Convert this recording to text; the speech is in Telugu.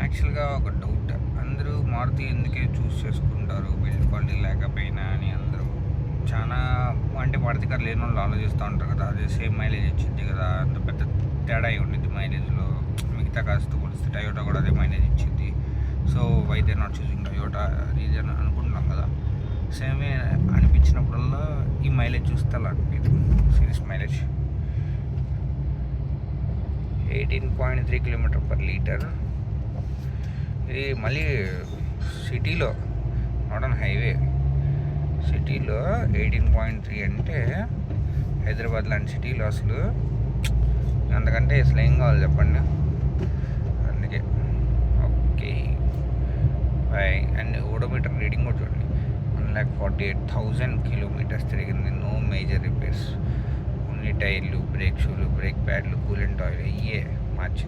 యాక్చువల్గా ఒక డౌట్, అందరూ మారుతి ఎందుకే చూస్ చేసుకుంటారు బిల్డ్ క్వాలిటీ లేకపోయినా అని అందరూ చాలా అంటే మారుతి కార్ లేని వాళ్ళు ఆలోచిస్తూ ఉంటారు కదా. అదే సేమ్ మైలేజ్ ఇచ్చింది కదా, అంత పెద్ద తేడా అయి ఉండిద్ది మైలేజ్లో. మిగతా కార్స్తో పోలిస్తే టయోటా కూడా అదే మైలేజ్ ఇచ్చింది. So why they not choosing Toyota reason అనుకుంటున్నాం కదా. సేమే అనిపించినప్పుడల్లా ఈ మైలేజ్ చూస్తే అలా అనిపించదు. Series mileage 18.3 km/L. ఇది మళ్ళీ సిటీలో, నాట్ ఆన్ హైవే. సిటీలో 18.3 అంటే హైదరాబాద్ లాంటి సిటీలో అసలు అంతకంటే అసలు ఏం కావాలి చెప్పండి. అందుకే okay boy. And odometer reading కూడా చూడండి, 1,48,000 kilometers తిరిగింది. నో మేజర్ రిపేర్స్, ఓన్లీ టైర్లు, బ్రేక్ షూలు, బ్రేక్ ప్యాడ్లు, కూలెంట్ ఆయిల్, ఇయే